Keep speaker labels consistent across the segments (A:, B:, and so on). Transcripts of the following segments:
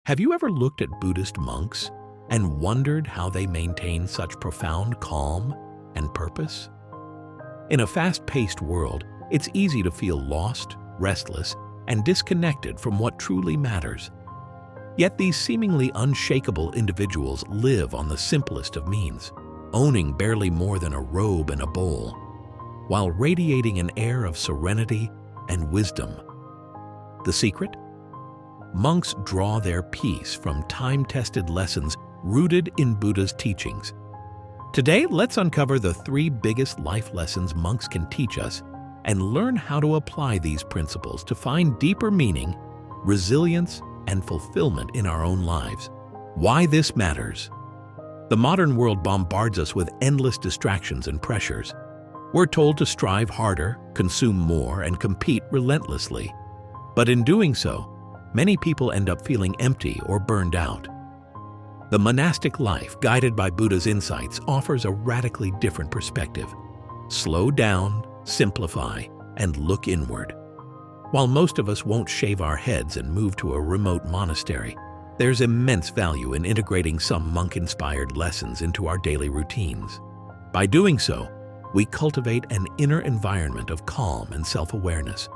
A: Have you ever looked at Buddhist monks and wondered how they maintain such profound calm and purpose? In a fast-paced world, it's easy to feel lost, restless, and disconnected from what truly matters. Yet these seemingly unshakable individuals live on the simplest of means, owning barely more than a robe and a bowl, while radiating an air of serenity and wisdom. The secret? Monks draw their peace from time-tested lessons rooted in Buddha's teachings. Today, let's uncover the 3 biggest life lessons monks can teach us and learn how to apply these principles to find deeper meaning, resilience, and fulfillment in our own lives. Why this matters. The modern world bombards us with endless distractions and pressures. We're told to strive harder, consume more, and compete relentlessly. But in doing so, many people end up feeling empty or burned out. The monastic life, guided by Buddha's insights, offers a radically different perspective. Slow down, simplify, and look inward. While most of us won't shave our heads and move to a remote monastery, there's immense value in integrating some monk-inspired lessons into our daily routines. By doing so, we cultivate an inner environment of calm and self-awareness,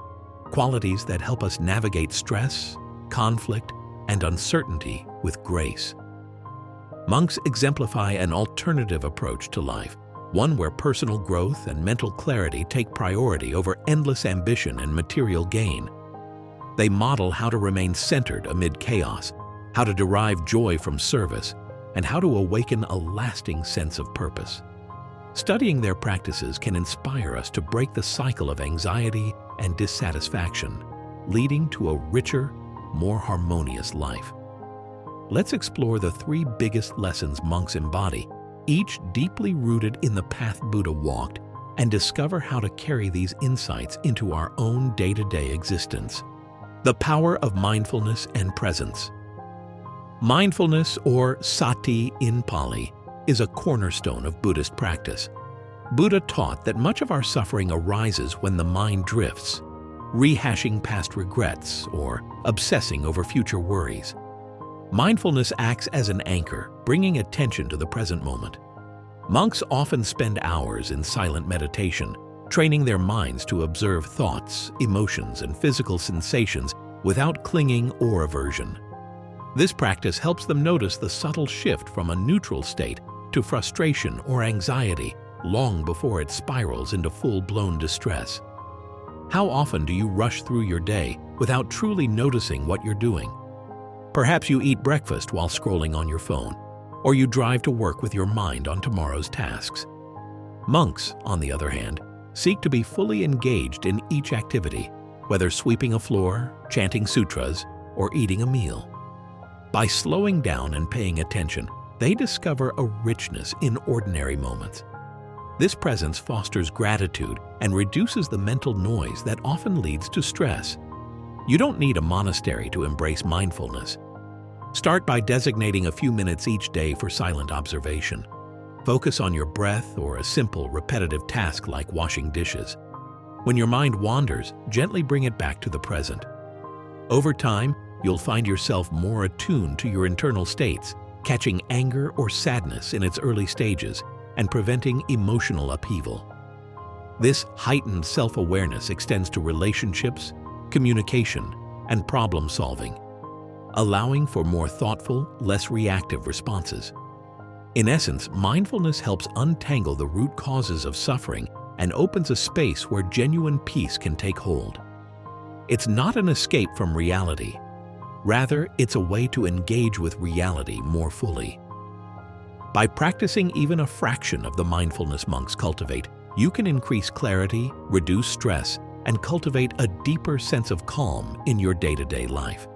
A: qualities that help us navigate stress, conflict, and uncertainty with grace. Monks exemplify an alternative approach to life, one where personal growth and mental clarity take priority over endless ambition and material gain. They model how to remain centered amid chaos, how to derive joy from service, and how to awaken a lasting sense of purpose. Studying their practices can inspire us to break the cycle of anxiety and dissatisfaction, leading to a richer, more harmonious life. Let's explore the 3 biggest lessons monks embody, each deeply rooted in the path Buddha walked, and discover how to carry these insights into our own day-to-day existence. The power of mindfulness and presence. Mindfulness, or sati in Pali, is a cornerstone of Buddhist practice. Buddha taught that much of our suffering arises when the mind drifts, rehashing past regrets or obsessing over future worries. Mindfulness acts as an anchor, bringing attention to the present moment. Monks often spend hours in silent meditation, training their minds to observe thoughts, emotions, and physical sensations without clinging or aversion. This practice helps them notice the subtle shift from a neutral state to frustration or anxiety long before it spirals into full-blown distress. How often do you rush through your day without truly noticing what you're doing? Perhaps you eat breakfast while scrolling on your phone, or you drive to work with your mind on tomorrow's tasks. Monks, on the other hand, seek to be fully engaged in each activity, whether sweeping a floor, chanting sutras, or eating a meal. By slowing down and paying attention, they discover a richness in ordinary moments. This presence fosters gratitude and reduces the mental noise that often leads to stress. You don't need a monastery to embrace mindfulness. Start by designating a few minutes each day for silent observation. Focus on your breath or a simple, repetitive task like washing dishes. When your mind wanders, gently bring it back to the present. Over time, you'll find yourself more attuned to your internal states, catching anger or sadness in its early stages and preventing emotional upheaval. This heightened self-awareness extends to relationships, communication, and problem-solving, allowing for more thoughtful, less reactive responses. In essence, mindfulness helps untangle the root causes of suffering and opens a space where genuine peace can take hold. It's not an escape from reality. Rather, it's a way to engage with reality more fully. By practicing even a fraction of the mindfulness monks cultivate, you can increase clarity, reduce stress, and cultivate a deeper sense of calm in your day-to-day life.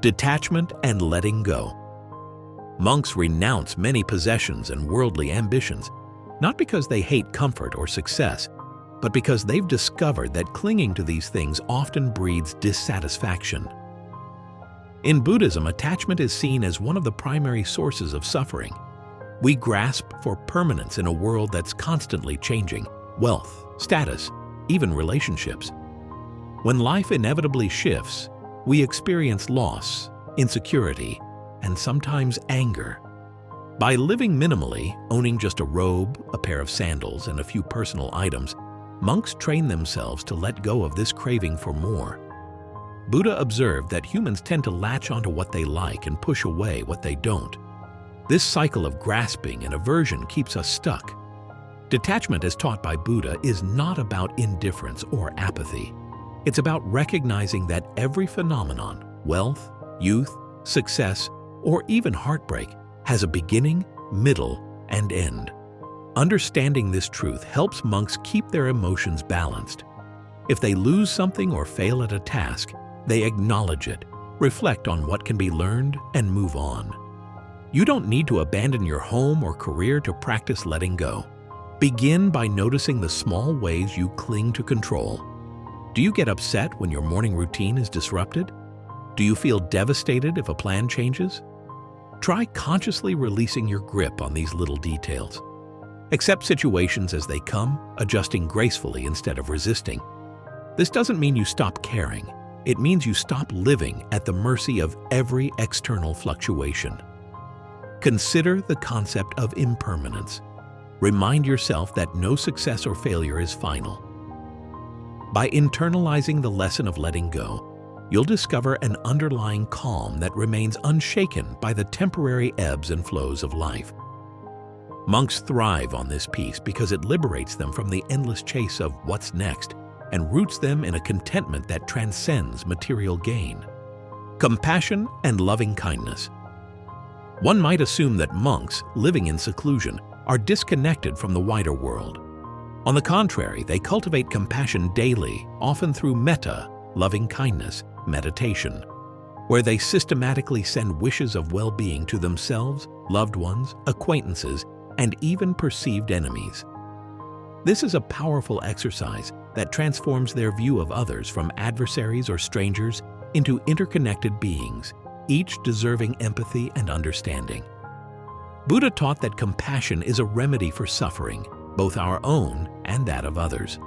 A: Detachment and letting go. Monks renounce many possessions and worldly ambitions, not because they hate comfort or success, but because they've discovered that clinging to these things often breeds dissatisfaction. In Buddhism, attachment is seen as one of the primary sources of suffering. We grasp for permanence in a world that's constantly changing: wealth, status, even relationships. When life inevitably shifts, we experience loss, insecurity, and sometimes anger. By living minimally, owning just a robe, a pair of sandals, and a few personal items, monks train themselves to let go of this craving for more. Buddha observed that humans tend to latch onto what they like and push away what they don't. This cycle of grasping and aversion keeps us stuck. Detachment, as taught by Buddha, is not about indifference or apathy. It's about recognizing that every phenomenon, wealth, youth, success, or even heartbreak, has a beginning, middle, and end. Understanding this truth helps monks keep their emotions balanced. If they lose something or fail at a task, they acknowledge it, reflect on what can be learned, and move on. You don't need to abandon your home or career to practice letting go. Begin by noticing the small ways you cling to control. Do you get upset when your morning routine is disrupted? Do you feel devastated if a plan changes? Try consciously releasing your grip on these little details. Accept situations as they come, adjusting gracefully instead of resisting. This doesn't mean you stop caring. It means you stop living at the mercy of every external fluctuation. Consider the concept of impermanence. Remind yourself that no success or failure is final. By internalizing the lesson of letting go, you'll discover an underlying calm that remains unshaken by the temporary ebbs and flows of life. Monks thrive on this peace because it liberates them from the endless chase of what's next and roots them in a contentment that transcends material gain. Compassion and loving kindness. One might assume that monks, living in seclusion, are disconnected from the wider world. On the contrary, they cultivate compassion daily, often through metta, loving kindness, meditation, where they systematically send wishes of well-being to themselves, loved ones, acquaintances, and even perceived enemies. This is a powerful exercise that transforms their view of others from adversaries or strangers into interconnected beings, each deserving empathy and understanding. Buddha taught that compassion is a remedy for suffering, both our own and that of others.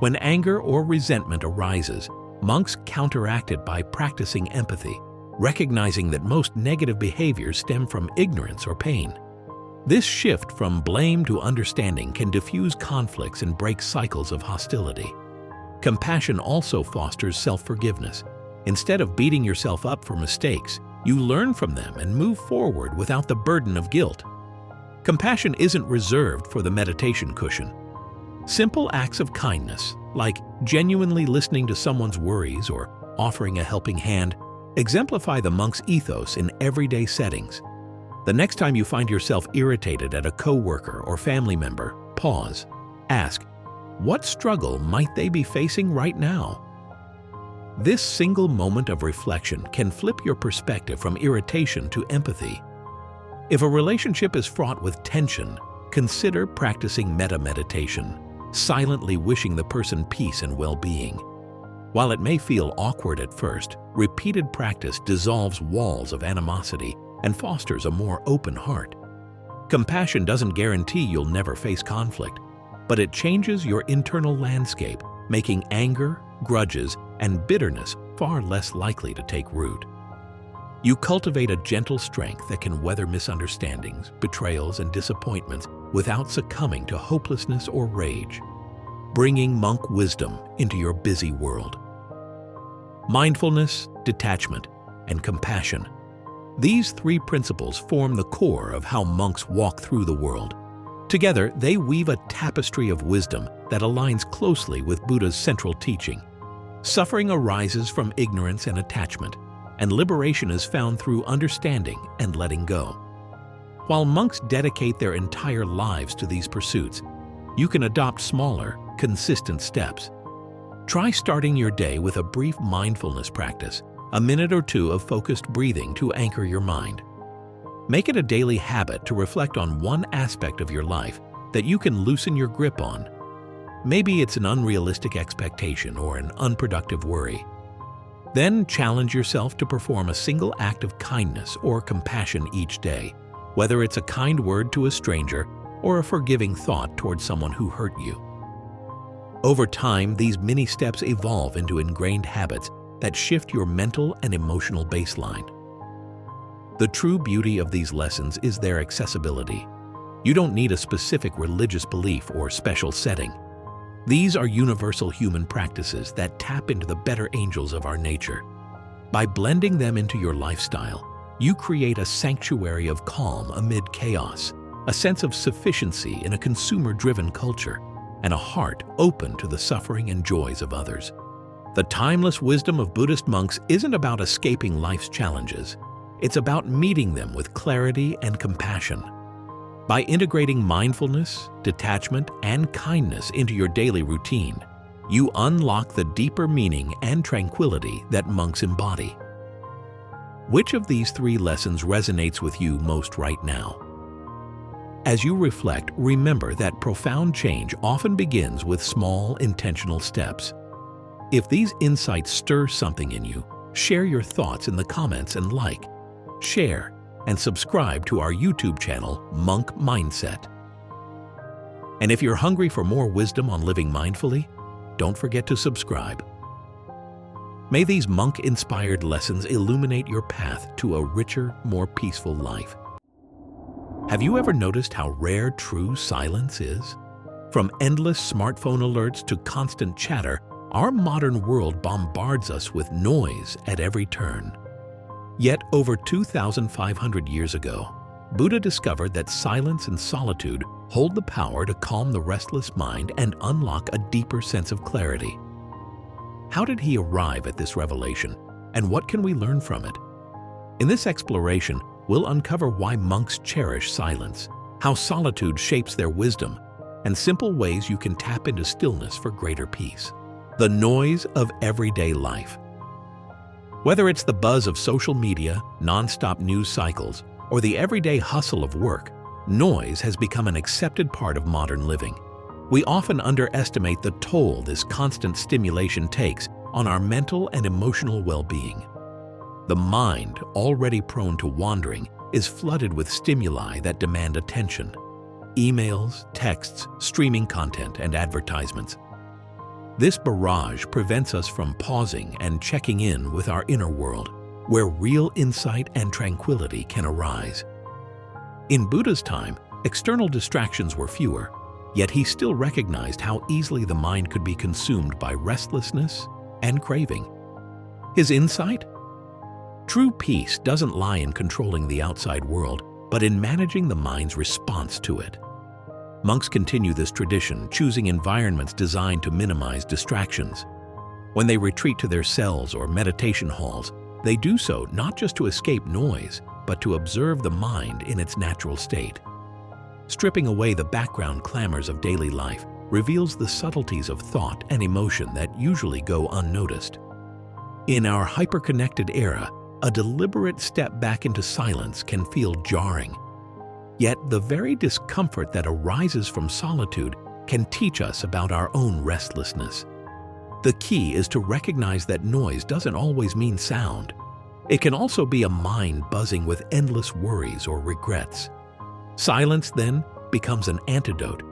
A: When anger or resentment arises, monks counteract it by practicing empathy, recognizing that most negative behaviors stem from ignorance or pain. This shift from blame to understanding can diffuse conflicts and break cycles of hostility. Compassion also fosters self-forgiveness. Instead of beating yourself up for mistakes, you learn from them and move forward without the burden of guilt. Compassion isn't reserved for the meditation cushion. Simple acts of kindness, like genuinely listening to someone's worries or offering a helping hand, exemplify the monk's ethos in everyday settings. The next time you find yourself irritated at a coworker or family member, pause. Ask, what struggle might they be facing right now? This single moment of reflection can flip your perspective from irritation to empathy. If a relationship is fraught with tension, consider practicing metta meditation, silently wishing the person peace and well-being. While it may feel awkward at first, repeated practice dissolves walls of animosity and fosters a more open heart. Compassion doesn't guarantee you'll never face conflict, but it changes your internal landscape, making anger, grudges, and bitterness far less likely to take root. You cultivate a gentle strength that can weather misunderstandings, betrayals, and disappointments without succumbing to hopelessness or rage, bringing monk wisdom into your busy world. Mindfulness, detachment, and compassion. These three principles form the core of how monks walk through the world. Together, they weave a tapestry of wisdom that aligns closely with Buddha's central teaching. Suffering arises from ignorance and attachment, and liberation is found through understanding and letting go. While monks dedicate their entire lives to these pursuits, you can adopt smaller, consistent steps. Try starting your day with a brief mindfulness practice, a minute or two of focused breathing to anchor your mind. Make it a daily habit to reflect on one aspect of your life that you can loosen your grip on. Maybe it's an unrealistic expectation or an unproductive worry. Then challenge yourself to perform a single act of kindness or compassion each day, whether it's a kind word to a stranger or a forgiving thought towards someone who hurt you. Over time, these mini steps evolve into ingrained habits that shift your mental and emotional baseline. The true beauty of these lessons is their accessibility. You don't need a specific religious belief or special setting. These are universal human practices that tap into the better angels of our nature. By blending them into your lifestyle, you create a sanctuary of calm amid chaos, a sense of sufficiency in a consumer-driven culture, and a heart open to the suffering and joys of others. The timeless wisdom of Buddhist monks isn't about escaping life's challenges. It's about meeting them with clarity and compassion. By integrating mindfulness, detachment, and kindness into your daily routine, you unlock the deeper meaning and tranquility that monks embody. Which of these three lessons resonates with you most right now? As you reflect, remember that profound change often begins with small, intentional steps. If these insights stir something in you, share your thoughts in the comments and like, share, and subscribe to our YouTube channel, Monk Mindset. And if you're hungry for more wisdom on living mindfully, don't forget to subscribe. May these monk-inspired lessons illuminate your path to a richer, more peaceful life. Have you ever noticed how rare true silence is? From endless smartphone alerts to constant chatter, our modern world bombards us with noise at every turn. Yet, over 2,500 years ago, Buddha discovered that silence and solitude hold the power to calm the restless mind and unlock a deeper sense of clarity. How did he arrive at this revelation, and what can we learn from it? In this exploration, we'll uncover why monks cherish silence, how solitude shapes their wisdom, and simple ways you can tap into stillness for greater peace. The noise of everyday life. Whether it's the buzz of social media, non-stop news cycles, or the everyday hustle of work, noise has become an accepted part of modern living. We often underestimate the toll this constant stimulation takes on our mental and emotional well-being. The mind, already prone to wandering, is flooded with stimuli that demand attention. Emails, texts, streaming content, and advertisements. This barrage prevents us from pausing and checking in with our inner world, where real insight and tranquility can arise. In Buddha's time, external distractions were fewer, yet he still recognized how easily the mind could be consumed by restlessness and craving. His insight? True peace doesn't lie in controlling the outside world, but in managing the mind's response to it. Monks continue this tradition, choosing environments designed to minimize distractions. When they retreat to their cells or meditation halls, they do so not just to escape noise, but to observe the mind in its natural state. Stripping away the background clamors of daily life reveals the subtleties of thought and emotion that usually go unnoticed. In our hyper-connected era, a deliberate step back into silence can feel jarring. Yet the very discomfort that arises from solitude can teach us about our own restlessness. The key is to recognize that noise doesn't always mean sound. It can also be a mind buzzing with endless worries or regrets. Silence, then, becomes an antidote,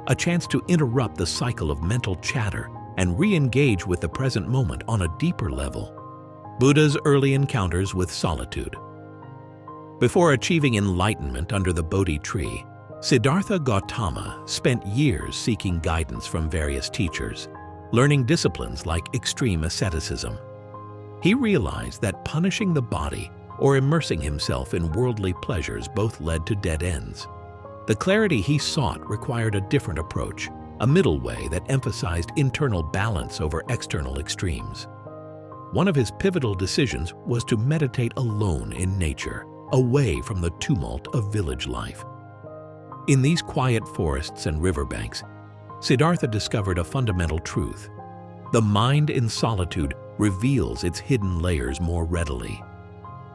A: a chance to interrupt the cycle of mental chatter and re-engage with the present moment on a deeper level. Buddha's early encounters with solitude. Before achieving enlightenment under the Bodhi tree, Siddhartha Gautama spent years seeking guidance from various teachers, learning disciplines like extreme asceticism. He realized that punishing the body or immersing himself in worldly pleasures both led to dead ends. The clarity he sought required a different approach, a middle way that emphasized internal balance over external extremes. One of his pivotal decisions was to meditate alone in nature, away from the tumult of village life. In these quiet forests and riverbanks, Siddhartha discovered a fundamental truth. The mind in solitude reveals its hidden layers more readily.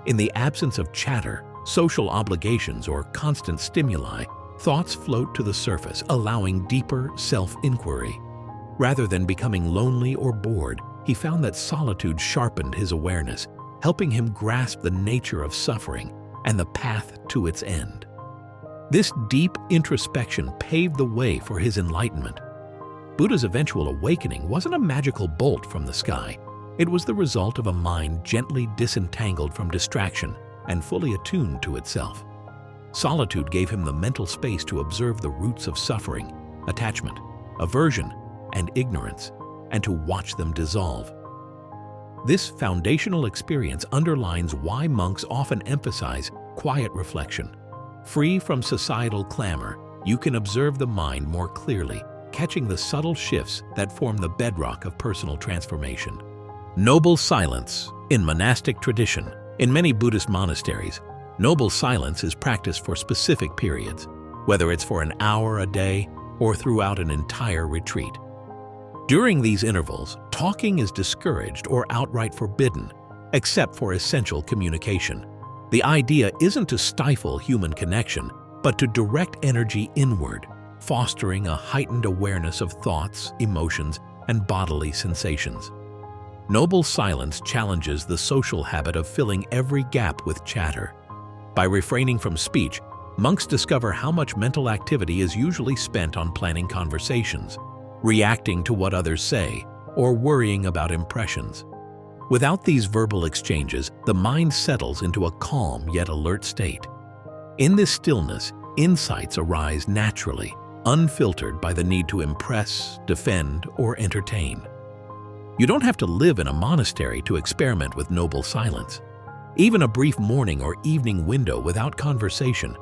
A: In the absence of chatter, social obligations, or constant stimuli, thoughts float to the surface, allowing deeper self-inquiry. Rather than becoming lonely or bored, he found that solitude sharpened his awareness, helping him grasp the nature of suffering and the path to its end. This deep introspection paved the way for his enlightenment. Buddha's eventual awakening wasn't a magical bolt from the sky. It was the result of a mind gently disentangled from distraction and fully attuned to itself. Solitude gave him the mental space to observe the roots of suffering, attachment, aversion, and ignorance, and to watch them dissolve. This foundational experience underlines why monks often emphasize quiet reflection. Free from societal clamor, you can observe the mind more clearly, catching the subtle shifts that form the bedrock of personal transformation. Noble silence. In monastic tradition, in many Buddhist monasteries, noble silence is practiced for specific periods, whether it's for an hour a day or throughout an entire retreat. During these intervals, talking is discouraged or outright forbidden, except for essential communication. The idea isn't to stifle human connection, but to direct energy inward, fostering a heightened awareness of thoughts, emotions, and bodily sensations. Noble silence challenges the social habit of filling every gap with chatter. By refraining from speech, monks discover how much mental activity is usually spent on planning conversations, reacting to what others say, or worrying about impressions. Without these verbal exchanges, the mind settles into a calm yet alert state. In this stillness, insights arise naturally, unfiltered by the need to impress, defend, or entertain. You don't have to live in a monastery to experiment with noble silence. Even a brief morning or evening window without conversation,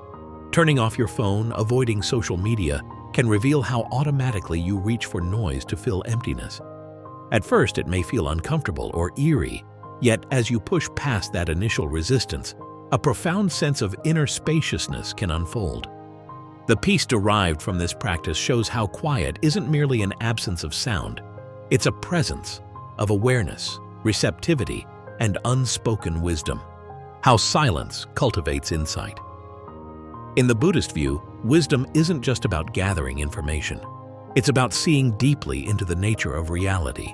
A: turning off your phone, avoiding social media, can reveal how automatically you reach for noise to fill emptiness. At first, it may feel uncomfortable or eerie, yet as you push past that initial resistance, a profound sense of inner spaciousness can unfold. The peace derived from this practice shows how quiet isn't merely an absence of sound. It's a presence of awareness, receptivity, and unspoken wisdom. How silence cultivates insight. In the Buddhist view, wisdom isn't just about gathering information. It's about seeing deeply into the nature of reality.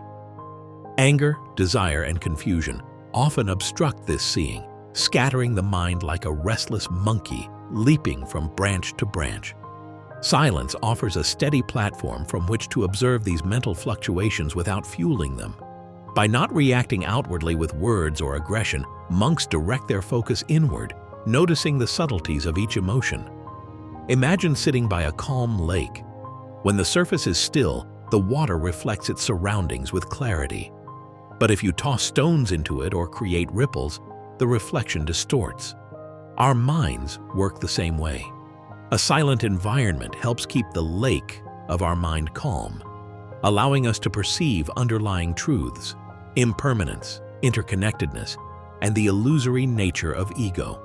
A: Anger, desire, and confusion often obstruct this seeing, scattering the mind like a restless monkey leaping from branch to branch. Silence offers a steady platform from which to observe these mental fluctuations without fueling them. By not reacting outwardly with words or aggression, monks direct their focus inward, noticing the subtleties of each emotion. Imagine sitting by a calm lake. When the surface is still, the water reflects its surroundings with clarity. But if you toss stones into it or create ripples, the reflection distorts. Our minds work the same way. A silent environment helps keep the lake of our mind calm, allowing us to perceive underlying truths, impermanence, interconnectedness, and the illusory nature of ego.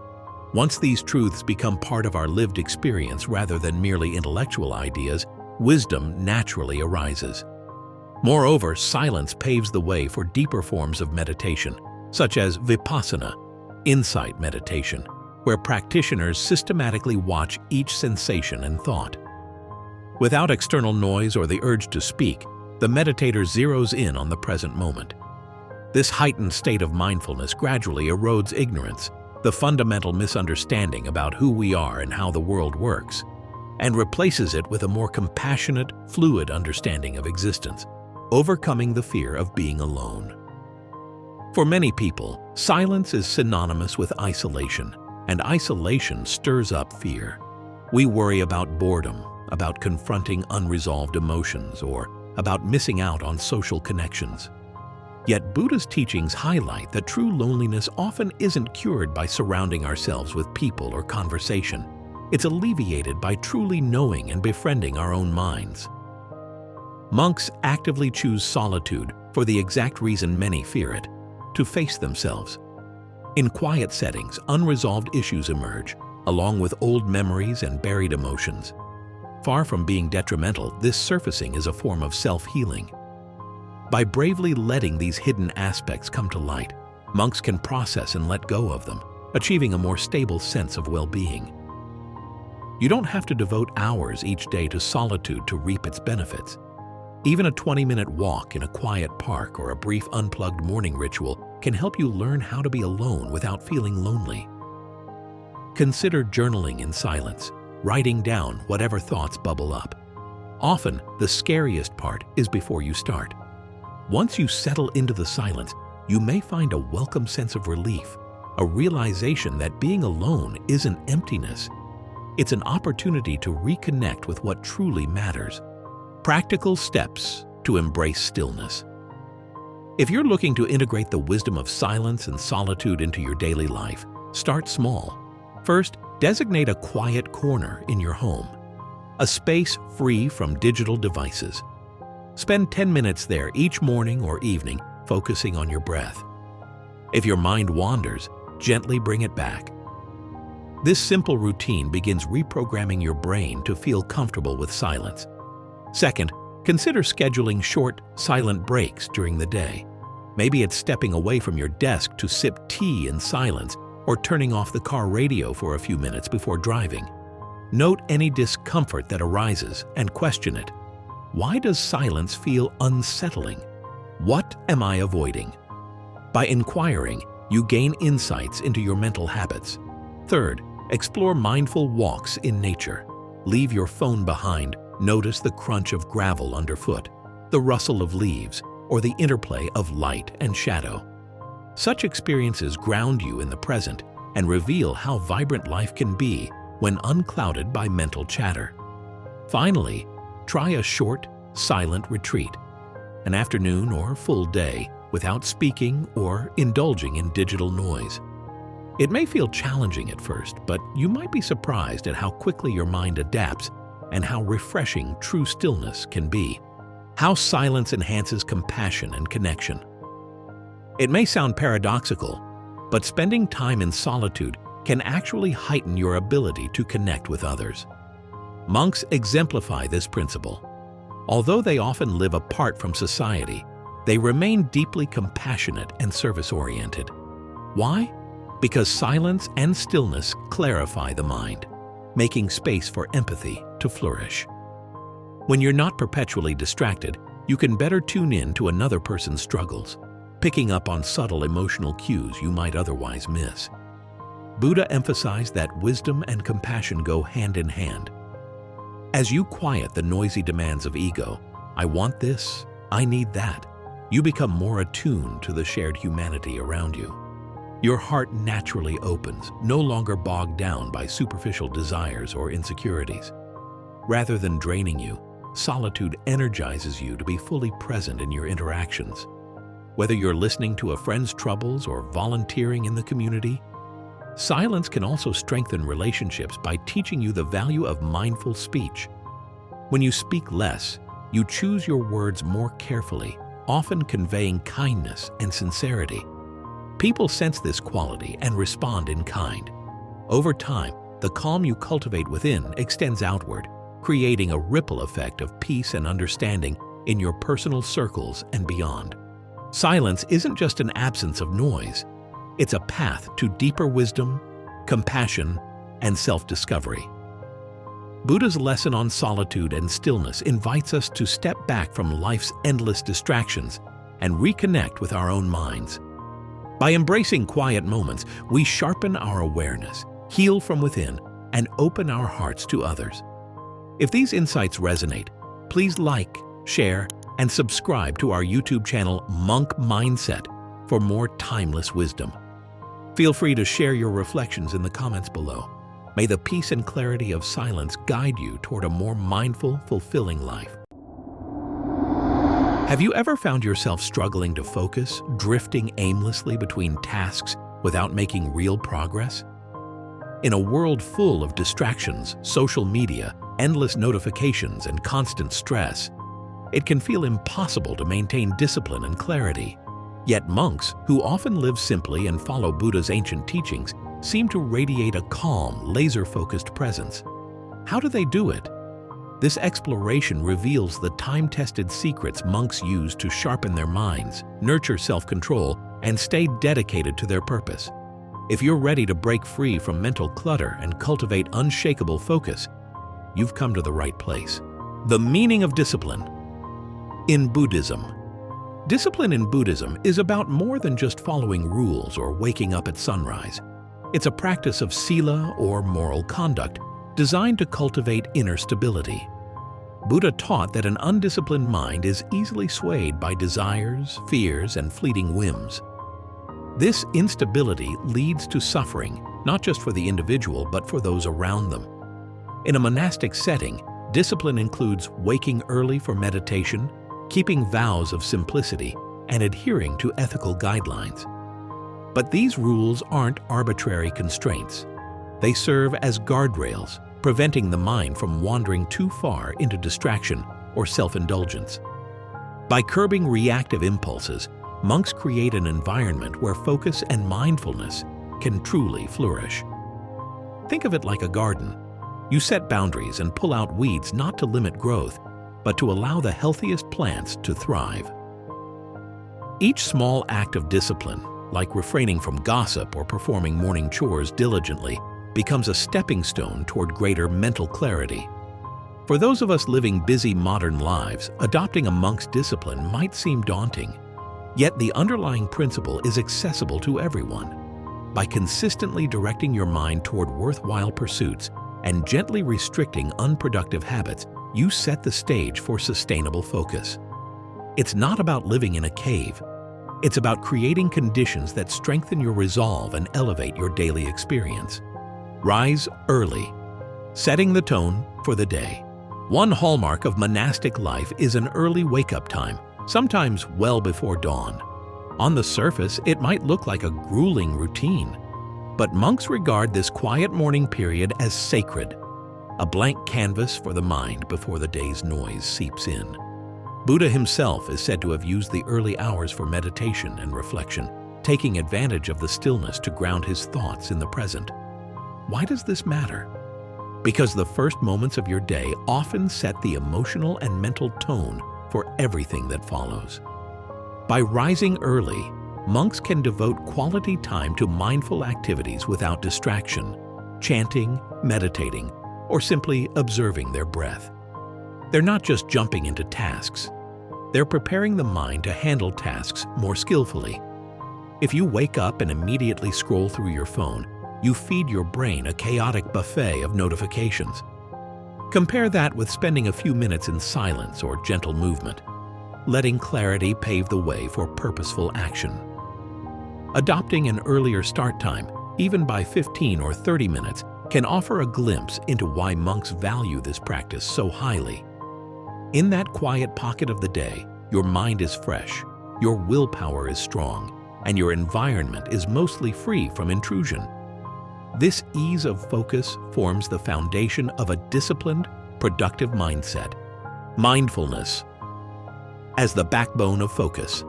A: Once these truths become part of our lived experience rather than merely intellectual ideas, wisdom naturally arises. Moreover, silence paves the way for deeper forms of meditation, such as vipassana, insight meditation, where practitioners systematically watch each sensation and thought. Without external noise or the urge to speak, the meditator zeroes in on the present moment. This heightened state of mindfulness gradually erodes ignorance, the fundamental misunderstanding about who we are and how the world works, and replaces it with a more compassionate, fluid understanding of existence, overcoming the fear of being alone. For many people, silence is synonymous with isolation, and isolation stirs up fear. We worry about boredom, about confronting unresolved emotions, or about missing out on social connections. Yet Buddha's teachings highlight that true loneliness often isn't cured by surrounding ourselves with people or conversation. It's alleviated by truly knowing and befriending our own minds. Monks actively choose solitude for the exact reason many fear it: to face themselves. In quiet settings, unresolved issues emerge, along with old memories and buried emotions. Far from being detrimental, this surfacing is a form of self-healing. By bravely letting these hidden aspects come to light, monks can process and let go of them, achieving a more stable sense of well-being. You don't have to devote hours each day to solitude to reap its benefits. Even a 20-minute walk in a quiet park or a brief unplugged morning ritual can help you learn how to be alone without feeling lonely. Consider journaling in silence, writing down whatever thoughts bubble up. Often, the scariest part is before you start. Once you settle into the silence, you may find a welcome sense of relief, a realization that being alone isn't emptiness. It's an opportunity to reconnect with what truly matters. Practical steps to embrace stillness. If you're looking to integrate the wisdom of silence and solitude into your daily life, start small. First, designate a quiet corner in your home, a space free from digital devices. Spend 10 minutes there each morning or evening, focusing on your breath. If your mind wanders, gently bring it back. This simple routine begins reprogramming your brain to feel comfortable with silence. Second, consider scheduling short, silent breaks during the day. Maybe it's stepping away from your desk to sip tea in silence or turning off the car radio for a few minutes before driving. Note any discomfort that arises and question it. Why does silence feel unsettling? What am I avoiding? By inquiring, you gain insights into your mental habits. Third, explore mindful walks in nature. Leave your phone behind. Notice the crunch of gravel underfoot, the rustle of leaves, or the interplay of light and shadow. Such experiences ground you in the present and reveal how vibrant life can be when unclouded by mental chatter. Finally, try a short, silent retreat, an afternoon or full day without speaking or indulging in digital noise. It may feel challenging at first, but you might be surprised at how quickly your mind adapts and how refreshing true stillness can be. How silence enhances compassion and connection. It may sound paradoxical, but spending time in solitude can actually heighten your ability to connect with others. Monks exemplify this principle. Although they often live apart from society, they remain deeply compassionate and service-oriented. Why? Because silence and stillness clarify the mind, making space for empathy to flourish. When you're not perpetually distracted, you can better tune in to another person's struggles, picking up on subtle emotional cues you might otherwise miss. Buddha emphasized that wisdom and compassion go hand in hand. As you quiet the noisy demands of ego, I want this, I need that, you become more attuned to the shared humanity around you. Your heart naturally opens, no longer bogged down by superficial desires or insecurities. Rather than draining you, solitude energizes you to be fully present in your interactions. Whether you're listening to a friend's troubles or volunteering in the community, silence can also strengthen relationships by teaching you the value of mindful speech. When you speak less, you choose your words more carefully, often conveying kindness and sincerity. People sense this quality and respond in kind. Over time, the calm you cultivate within extends outward, creating a ripple effect of peace and understanding in your personal circles and beyond. Silence isn't just an absence of noise. It's a path to deeper wisdom, compassion, and self-discovery. Buddha's lesson on solitude and stillness invites us to step back from life's endless distractions and reconnect with our own minds. By embracing quiet moments, we sharpen our awareness, heal from within, and open our hearts to others. If these insights resonate, please like, share, and subscribe to our YouTube channel Monk Mindset for more timeless wisdom. Feel free to share your reflections in the comments below. May the peace and clarity of silence guide you toward a more mindful, fulfilling life. Have you ever found yourself struggling to focus, drifting aimlessly between tasks without making real progress? In a world full of distractions, social media, endless notifications, and constant stress, it can feel impossible to maintain discipline and clarity. Yet monks, who often live simply and follow Buddha's ancient teachings, seem to radiate a calm, laser-focused presence. How do they do it? This exploration reveals the time-tested secrets monks use to sharpen their minds, nurture self-control, and stay dedicated to their purpose. If you're ready to break free from mental clutter and cultivate unshakable focus, you've come to the right place. The meaning of discipline. In Buddhism, discipline in Buddhism is about more than just following rules or waking up at sunrise. It's a practice of sila or moral conduct designed to cultivate inner stability. Buddha taught that an undisciplined mind is easily swayed by desires, fears, and fleeting whims. This instability leads to suffering, not just for the individual but for those around them. In a monastic setting, discipline includes waking early for meditation, keeping vows of simplicity, and adhering to ethical guidelines. But these rules aren't arbitrary constraints. They serve as guardrails, preventing the mind from wandering too far into distraction or self-indulgence. By curbing reactive impulses, monks create an environment where focus and mindfulness can truly flourish. Think of it like a garden. You set boundaries and pull out weeds not to limit growth, but to allow the healthiest plants to thrive. Each small act of discipline, like refraining from gossip or performing morning chores diligently, becomes a stepping stone toward greater mental clarity. For those of us living busy modern lives, adopting a monk's discipline might seem daunting. Yet the underlying principle is accessible to everyone. By consistently directing your mind toward worthwhile pursuits and gently restricting unproductive habits, you set the stage for sustainable focus. It's not about living in a cave. It's about creating conditions that strengthen your resolve and elevate your daily experience. Rise early, setting the tone for the day. One hallmark of monastic life is an early wake-up time, sometimes well before dawn. On the surface, it might look like a grueling routine, but monks regard this quiet morning period as sacred, a blank canvas for the mind before the day's noise seeps in. Buddha himself is said to have used the early hours for meditation and reflection, taking advantage of the stillness to ground his thoughts in the present. Why does this matter? Because the first moments of your day often set the emotional and mental tone for everything that follows. By rising early, monks can devote quality time to mindful activities without distraction, chanting, meditating, or simply observing their breath. They're not just jumping into tasks. They're preparing the mind to handle tasks more skillfully. If you wake up and immediately scroll through your phone, you feed your brain a chaotic buffet of notifications. Compare that with spending a few minutes in silence or gentle movement, letting clarity pave the way for purposeful action. Adopting an earlier start time, even by 15 or 30 minutes, can offer a glimpse into why monks value this practice so highly. In that quiet pocket of the day, your mind is fresh, your willpower is strong, and your environment is mostly free from intrusion. This ease of focus forms the foundation of a disciplined, productive mindset. Mindfulness as the backbone of focus.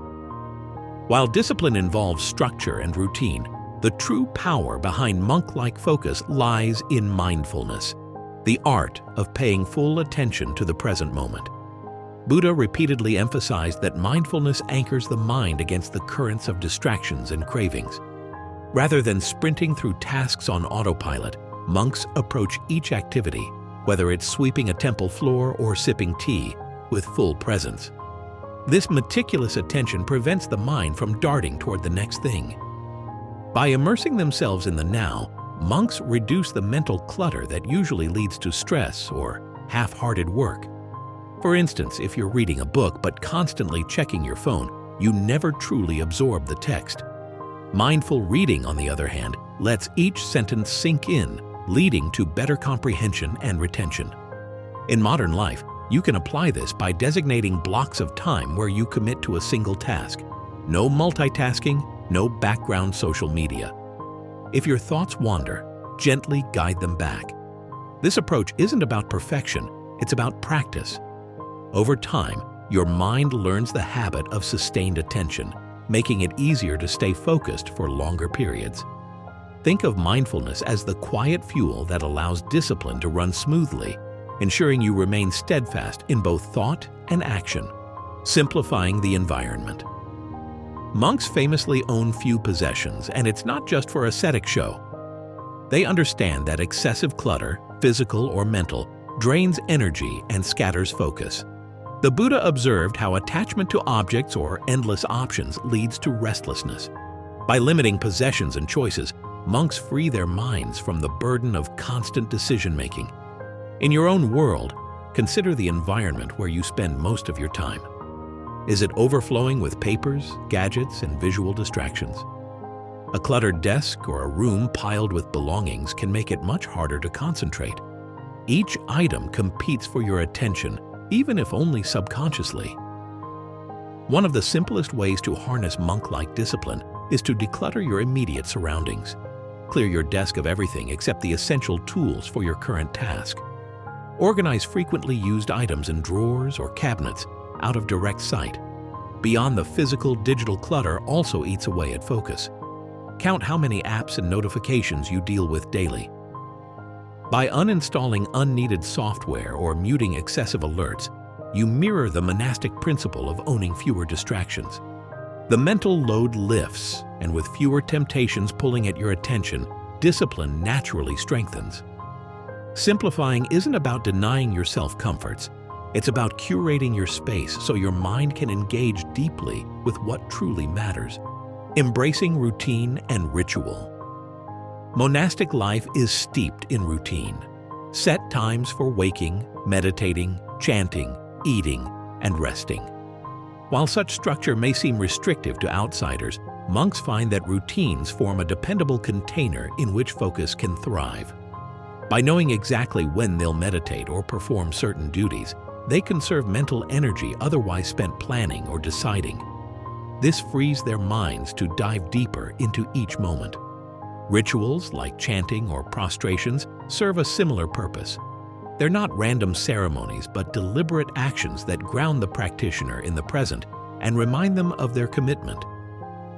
A: While discipline involves structure and routine, the true power behind monk-like focus lies in mindfulness, the art of paying full attention to the present moment. Buddha repeatedly emphasized that mindfulness anchors the mind against the currents of distractions and cravings. Rather than sprinting through tasks on autopilot, monks approach each activity, whether it's sweeping a temple floor or sipping tea, with full presence. This meticulous attention prevents the mind from darting toward the next thing. By immersing themselves in the now, monks reduce the mental clutter that usually leads to stress or half-hearted work. For instance, if you're reading a book but constantly checking your phone, you never truly absorb the text. Mindful reading, on the other hand, lets each sentence sink in, leading to better comprehension and retention. In modern life, you can apply this by designating blocks of time where you commit to a single task. No multitasking, no background social media. If your thoughts wander, gently guide them back. This approach isn't about perfection, it's about practice. Over time, your mind learns the habit of sustained attention, making it easier to stay focused for longer periods. Think of mindfulness as the quiet fuel that allows discipline to run smoothly, ensuring you remain steadfast in both thought and action, simplifying the environment. Monks famously own few possessions, and it's not just for aesthetic show. They understand that excessive clutter, physical or mental, drains energy and scatters focus. The Buddha observed how attachment to objects or endless options leads to restlessness. By limiting possessions and choices, monks free their minds from the burden of constant decision-making. In your own world, consider the environment where you spend most of your time. Is it overflowing with papers, gadgets, and visual distractions? A cluttered desk or a room piled with belongings can make it much harder to concentrate. Each item competes for your attention, even if only subconsciously. One of the simplest ways to harness monk-like discipline is to declutter your immediate surroundings. Clear your desk of everything except the essential tools for your current task. Organize frequently used items in drawers or cabinets out of direct sight. Beyond the physical, digital clutter also eats away at focus. Count how many apps and notifications you deal with daily. By uninstalling unneeded software or muting excessive alerts, you mirror the monastic principle of owning fewer distractions. The mental load lifts, and with fewer temptations pulling at your attention, discipline naturally strengthens. Simplifying isn't about denying yourself comforts. It's about curating your space so your mind can engage deeply with what truly matters. Embracing routine and ritual. Monastic life is steeped in routine. Set times for waking, meditating, chanting, eating, and resting. While such structure may seem restrictive to outsiders, monks find that routines form a dependable container in which focus can thrive. By knowing exactly when they'll meditate or perform certain duties, they conserve mental energy otherwise spent planning or deciding. This frees their minds to dive deeper into each moment. Rituals like chanting or prostrations serve a similar purpose. They're not random ceremonies, but deliberate actions that ground the practitioner in the present and remind them of their commitment.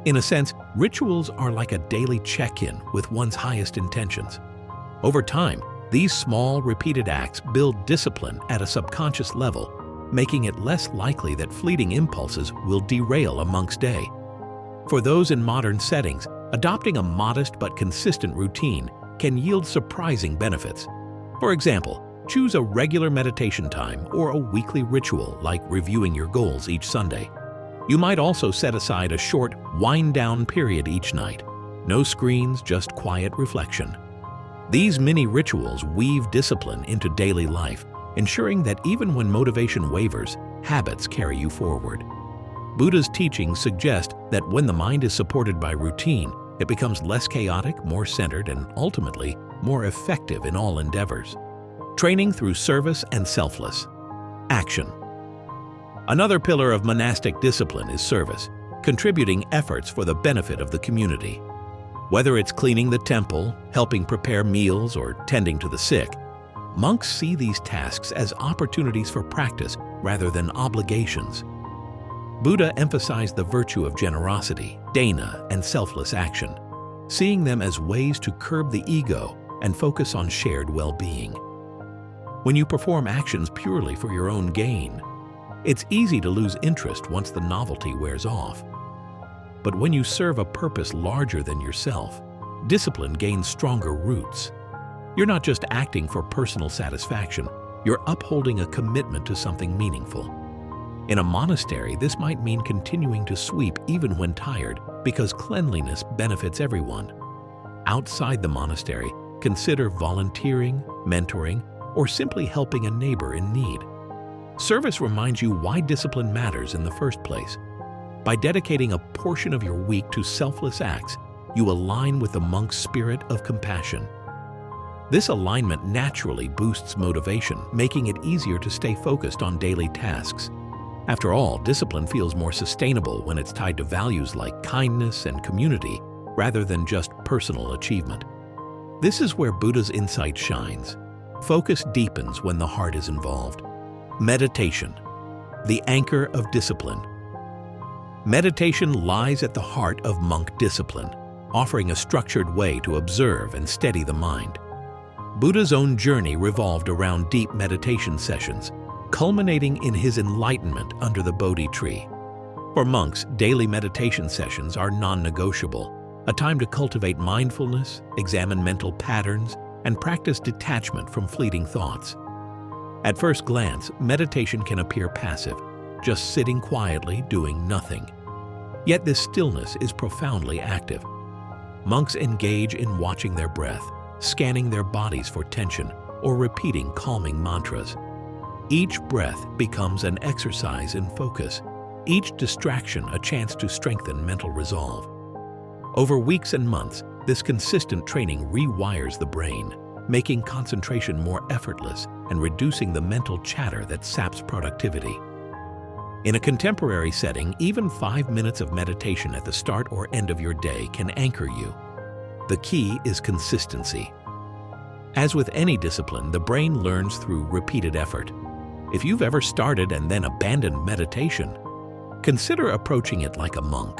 A: In a sense, rituals are like a daily check-in with one's highest intentions. Over time, these small, repeated acts build discipline at a subconscious level, making it less likely that fleeting impulses will derail a monk's day. For those in modern settings, adopting a modest but consistent routine can yield surprising benefits. For example, choose a regular meditation time or a weekly ritual like reviewing your goals each Sunday. You might also set aside a short wind-down period each night. No screens, just quiet reflection. These mini rituals weave discipline into daily life, ensuring that even when motivation wavers, habits carry you forward. Buddha's teachings suggest that when the mind is supported by routine, it becomes less chaotic, more centered, and ultimately more effective in all endeavors. Training through service and selfless action. Another pillar of monastic discipline is service, contributing efforts for the benefit of the community. Whether it's cleaning the temple, helping prepare meals, or tending to the sick, monks see these tasks as opportunities for practice rather than obligations. Buddha emphasized the virtue of generosity, dana, and selfless action, seeing them as ways to curb the ego and focus on shared well-being. When you perform actions purely for your own gain, it's easy to lose interest once the novelty wears off. But when you serve a purpose larger than yourself, discipline gains stronger roots. You're not just acting for personal satisfaction, you're upholding a commitment to something meaningful. In a monastery, this might mean continuing to sweep even when tired, because cleanliness benefits everyone. Outside the monastery, consider volunteering, mentoring, or simply helping a neighbor in need. Service reminds you why discipline matters in the first place. By dedicating a portion of your week to selfless acts, you align with the monk's spirit of compassion. This alignment naturally boosts motivation, making it easier to stay focused on daily tasks. After all, discipline feels more sustainable when it's tied to values like kindness and community, rather than just personal achievement. This is where Buddha's insight shines. Focus deepens when the heart is involved. Meditation, the anchor of discipline. Meditation lies at the heart of monk discipline, offering a structured way to observe and steady the mind. Buddha's own journey revolved around deep meditation sessions, culminating in his enlightenment under the Bodhi tree. For monks, daily meditation sessions are non-negotiable, a time to cultivate mindfulness, examine mental patterns, and practice detachment from fleeting thoughts. At first glance, meditation can appear passive, just sitting quietly doing nothing. Yet this stillness is profoundly active. Monks engage in watching their breath, scanning their bodies for tension, or repeating calming mantras. Each breath becomes an exercise in focus, each distraction a chance to strengthen mental resolve. Over weeks and months, this consistent training rewires the brain, making concentration more effortless and reducing the mental chatter that saps productivity. In a contemporary setting, even 5 minutes of meditation at the start or end of your day can anchor you. The key is consistency. As with any discipline, the brain learns through repeated effort. If you've ever started and then abandoned meditation, consider approaching it like a monk.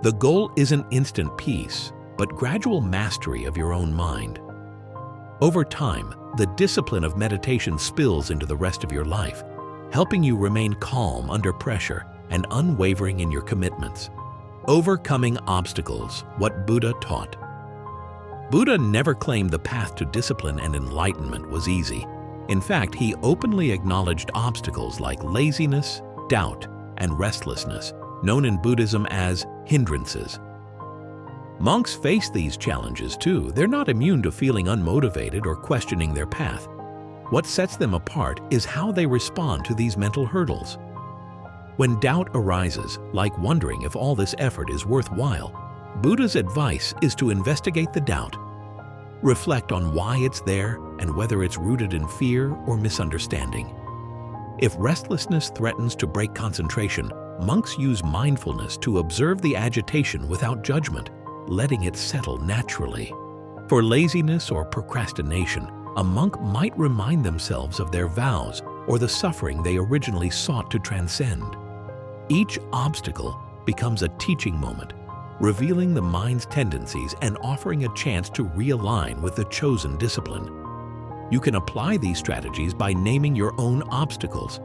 A: The goal isn't instant peace, but gradual mastery of your own mind. Over time, the discipline of meditation spills into the rest of your life, helping you remain calm under pressure and unwavering in your commitments. Overcoming obstacles, what Buddha taught. Buddha never claimed the path to discipline and enlightenment was easy. In fact, he openly acknowledged obstacles like laziness, doubt, and restlessness, known in Buddhism as hindrances. Monks face these challenges too. They're not immune to feeling unmotivated or questioning their path. What sets them apart is how they respond to these mental hurdles. When doubt arises, like wondering if all this effort is worthwhile, Buddha's advice is to investigate the doubt. Reflect on why it's there and whether it's rooted in fear or misunderstanding. If restlessness threatens to break concentration, monks use mindfulness to observe the agitation without judgment, letting it settle naturally. For laziness or procrastination, a monk might remind themselves of their vows or the suffering they originally sought to transcend. Each obstacle becomes a teaching moment, revealing the mind's tendencies and offering a chance to realign with the chosen discipline. You can apply these strategies by naming your own obstacles.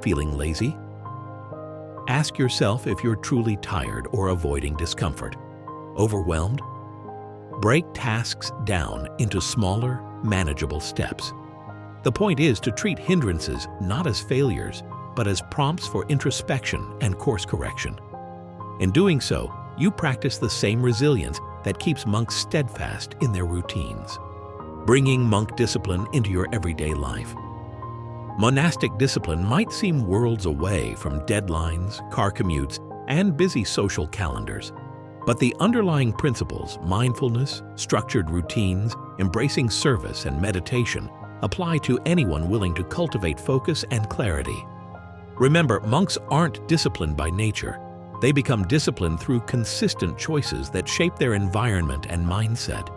A: Feeling lazy? Ask yourself if you're truly tired or avoiding discomfort. Overwhelmed? Break tasks down into smaller, manageable steps. The point is to treat hindrances not as failures, but as prompts for introspection and course correction. In doing so, you practice the same resilience that keeps monks steadfast in their routines. Bringing monk discipline into your everyday life. Monastic discipline might seem worlds away from deadlines, car commutes, and busy social calendars. But the underlying principles, mindfulness, structured routines, embracing service, and meditation, apply to anyone willing to cultivate focus and clarity. Remember, monks aren't disciplined by nature. They become disciplined through consistent choices that shape their environment and mindset.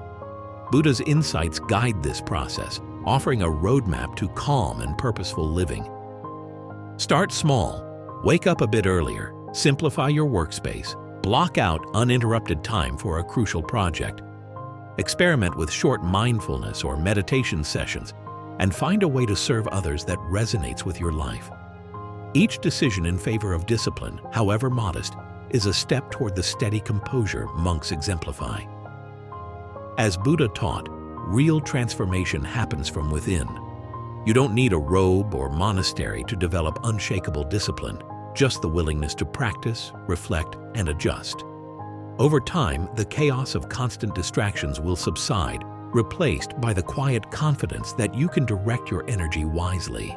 A: Buddha's insights guide this process, offering a roadmap to calm and purposeful living. Start small. Wake up a bit earlier. Simplify your workspace. Block out uninterrupted time for a crucial project. Experiment with short mindfulness or meditation sessions, and find a way to serve others that resonates with your life. Each decision in favor of discipline, however modest, is a step toward the steady composure monks exemplify. As Buddha taught, real transformation happens from within. You don't need a robe or monastery to develop unshakable discipline, just the willingness to practice, reflect, and adjust. Over time, the chaos of constant distractions will subside, replaced by the quiet confidence that you can direct your energy wisely.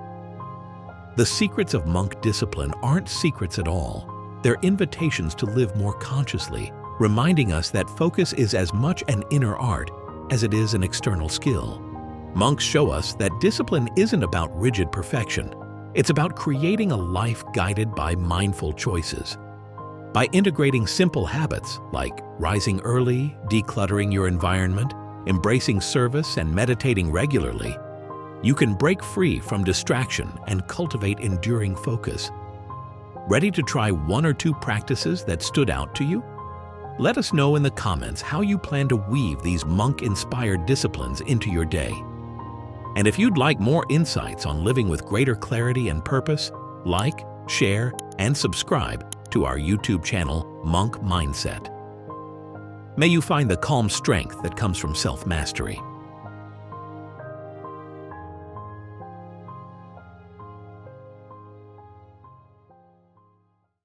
A: The secrets of monk discipline aren't secrets at all. They're invitations to live more consciously, reminding us that focus is as much an inner art as it is an external skill. Monks show us that discipline isn't about rigid perfection. It's about creating a life guided by mindful choices. By integrating simple habits like rising early, decluttering your environment, embracing service, and meditating regularly, you can break free from distraction and cultivate enduring focus. Ready to try one or two practices that stood out to you? Let us know in the comments how you plan to weave these monk-inspired disciplines into your day. And if you'd like more insights on living with greater clarity and purpose, like, share, and subscribe to our YouTube channel, Monk Mindset. May you find the calm strength that comes from self-mastery.